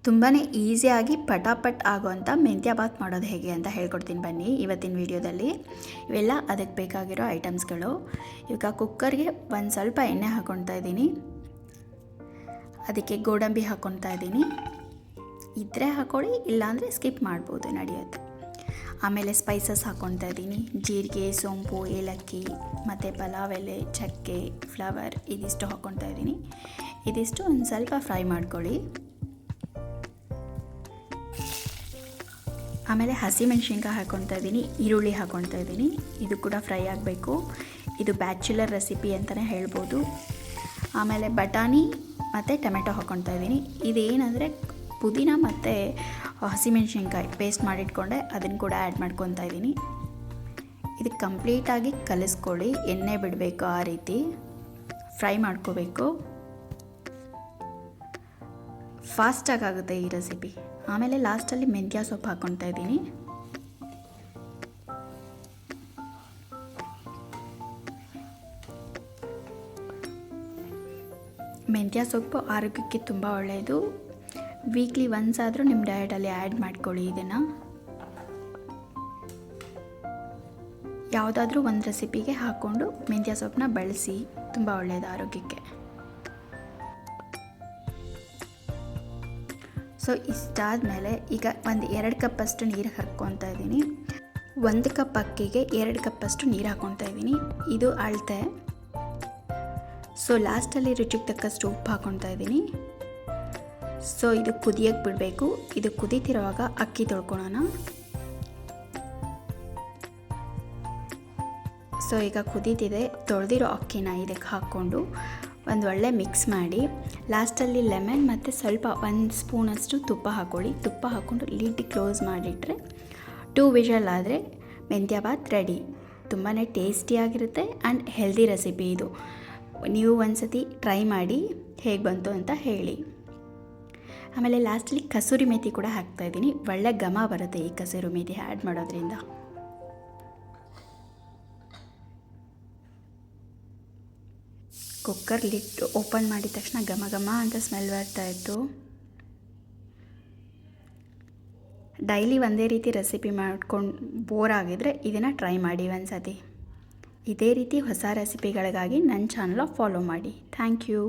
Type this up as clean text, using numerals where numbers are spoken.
ತುಂಬಾ ಈಸಿಯಾಗಿ ಪಟಾಪಟ್ ಆಗೋವಂಥ ಮೆಂತ್ಯ ಬಾತ್ ಮಾಡೋದು ಹೇಗೆ ಅಂತ ಹೇಳ್ಕೊಡ್ತೀನಿ ಬನ್ನಿ ಇವತ್ತಿನ ವಿಡಿಯೋದಲ್ಲಿ. ಇವೆಲ್ಲ ಅದಕ್ಕೆ ಬೇಕಾಗಿರೋ ಐಟಮ್ಸ್ಗಳು. ಈಗ ಕುಕ್ಕರ್ಗೆ ಒಂದು ಸ್ವಲ್ಪ ಎಣ್ಣೆ ಹಾಕ್ಕೊಳ್ತಾ ಇದ್ದೀನಿ. ಅದಕ್ಕೆ ಗೋಡಂಬಿ ಹಾಕ್ಕೊಳ್ತಾ ಇದ್ದೀನಿ. ಇದ್ದರೆ ಹಾಕ್ಕೊಳ್ಳಿ, ಇಲ್ಲಾಂದರೆ ಸ್ಕಿಪ್ ಮಾಡ್ಬೋದು, ನಡೆಯುತ್ತೆ. ಆಮೇಲೆ ಸ್ಪೈಸಸ್ ಹಾಕ್ಕೊಳ್ತಾ ಇದ್ದೀನಿ. ಜೀರಿಗೆ, ಸೋಂಪು, ಏಲಕ್ಕಿ ಮತ್ತು ಪಲಾವ್ ಎಲೆ, ಚಕ್ಕೆ, ಫ್ಲವರ್ ಇದಿಷ್ಟು ಹಾಕ್ಕೊಳ್ತಾ ಇದ್ದೀನಿ. ಇದಿಷ್ಟು ಒಂದು ಸ್ವಲ್ಪ ಫ್ರೈ ಮಾಡ್ಕೊಳ್ಳಿ. ಆಮೇಲೆ ಹಸಿಮೆಣ್ಸಿನ್ಕಾಯಿ ಹಾಕ್ಕೊಳ್ತಾ ಇದ್ದೀನಿ, ಈರುಳ್ಳಿ ಹಾಕ್ಕೊಳ್ತಾ ಇದ್ದೀನಿ. ಇದು ಕೂಡ ಫ್ರೈ ಆಗಬೇಕು. ಇದು ಬ್ಯಾಚುಲರ್ ರೆಸಿಪಿ ಅಂತಲೇ ಹೇಳ್ಬೋದು. ಆಮೇಲೆ ಬಟಾಣಿ ಮತ್ತು ಟೊಮೆಟೊ ಹಾಕ್ಕೊಳ್ತಾ ಇದ್ದೀನಿ. ಇದೇನಂದರೆ ಪುದೀನ ಮತ್ತು ಹಸಿಮೆಣ್ಸಿನ್ಕಾಯಿ ಪೇಸ್ಟ್ ಮಾಡಿಟ್ಕೊಂಡೆ, ಅದನ್ನು ಕೂಡ ಆ್ಯಡ್ ಮಾಡ್ಕೊತಾ ಇದ್ದೀನಿ. ಇದು ಕಂಪ್ಲೀಟಾಗಿ ಕಲಿಸ್ಕೊಳ್ಳಿ, ಎಣ್ಣೆ ಬಿಡಬೇಕು, ಆ ರೀತಿ ಫ್ರೈ ಮಾಡ್ಕೋಬೇಕು. ಫಾಸ್ಟಾಗಿ ಆಗುತ್ತೆ ಈ ರೆಸಿಪಿ. ಆಮೇಲೆ ಲಾಸ್ಟಲ್ಲಿ ಮೆಂತ್ಯ ಸೊಪ್ಪು ಹಾಕ್ಕೊಳ್ತಾ ಇದ್ದೀನಿ. ಮೆಂತ್ಯ ಸೊಪ್ಪು ಆರೋಗ್ಯಕ್ಕೆ ತುಂಬ ಒಳ್ಳೆಯದು. ವೀಕ್ಲಿ ಒನ್ಸ್ ಆದರೂ ನಿಮ್ಮ ಡಯಟಲ್ಲಿ ಆ್ಯಡ್ ಮಾಡ್ಕೊಳ್ಳಿ. ಇದನ್ನು ಯಾವುದಾದ್ರೂ ಒಂದು ರೆಸಿಪಿಗೆ ಹಾಕ್ಕೊಂಡು ಮೆಂತ್ಯ ಸೊಪ್ಪನ್ನ ಬಳಸಿ, ತುಂಬ ಒಳ್ಳೆಯದು ಆರೋಗ್ಯಕ್ಕೆ. ಸೊ ಇಷ್ಟಾದಮೇಲೆ ಈಗ ಒಂದು 2 ಕಪ್ಪಷ್ಟು ನೀರು ಹಾಕ್ಕೊತಾ ಇದ್ದೀನಿ. 1 ಕಪ್ ಅಕ್ಕಿಗೆ 2 ಕಪ್ಪಷ್ಟು ನೀರು ಹಾಕ್ಕೊತಾ ಇದ್ದೀನಿ. ಇದು ಅಳತೆ. ಸೊ ಲಾಸ್ಟಲ್ಲಿ ರುಚಿಗೆ ತಕ್ಕಷ್ಟು ಉಪ್ಪು ಹಾಕ್ಕೊತಾ ಇದ್ದೀನಿ. ಸೊ ಇದು ಕುದಿಯೋಕ್ಕೆ ಬಿಡಬೇಕು. ಇದು ಕುದೀತಿರುವಾಗ ಅಕ್ಕಿ ತೊಳ್ಕೊಳ್ಳೋಣ. ಸೊ ಈಗ ಕುದೀತಿದೆ. ತೊಳೆದಿರೋ ಅಕ್ಕಿನ ಇದಕ್ಕೆ ಹಾಕ್ಕೊಂಡು ಒಂದು ಒಳ್ಳೆ ಮಿಕ್ಸ್ ಮಾಡಿ, ಲಾಸ್ಟಲ್ಲಿ ಲೆಮನ್ ಮತ್ತು ಸ್ವಲ್ಪ 1 ಸ್ಪೂನಷ್ಟು ತುಪ್ಪ ಹಾಕ್ಕೊಳ್ಳಿ. ತುಪ್ಪ ಹಾಕ್ಕೊಂಡು ಲಿಡ್ ಕ್ಲೋಸ್ ಮಾಡಿಟ್ರೆ 2 ವಿಷಲ್ ಆದರೆ ಮೆಂತ್ಯ ಬಾತ್ ರೆಡಿ. ತುಂಬಾ ಟೇಸ್ಟಿಯಾಗಿರುತ್ತೆ ಆ್ಯಂಡ್ ಹೆಲ್ದಿ ರೆಸಿಪಿ ಇದು. ನೀವು ಒಂದು ಟ್ರೈ ಮಾಡಿ ಹೇಗೆ ಬಂತು ಅಂತ ಹೇಳಿ. ಆಮೇಲೆ ಲಾಸ್ಟಲ್ಲಿ ಕಸೂರಿ ಮೇಥಿ ಕೂಡ ಹಾಕ್ತಾಯಿದ್ದೀನಿ. ಒಳ್ಳೆ ಘಮ ಬರುತ್ತೆ ಈ ಕಸೂರಿ ಮೇಥಿ ಆ್ಯಡ್ ಮಾಡೋದ್ರಿಂದ. ಕುಕ್ಕರ್ ಲಿಡ್ ಓಪನ್ ಮಾಡಿದ ತಕ್ಷಣ ಘಮ ಘಮ ಅಂತ ಸ್ಮೆಲ್ ಬರ್ತಾಯಿತ್ತು. ಡೈಲಿ ಒಂದೇ ರೀತಿ ರೆಸಿಪಿ ಮಾಡ್ಕೊಂಡು ಬೋರ್ ಆಗಿದರೆ ಇದನ್ನು ಟ್ರೈ ಮಾಡಿ ಒಂದು. ಇದೇ ರೀತಿ ಹೊಸ ರೆಸಿಪಿಗಳಿಗಾಗಿ ನನ್ನ ಚಾನಲ್ ಫಾಲೋ ಮಾಡಿ. Thank you.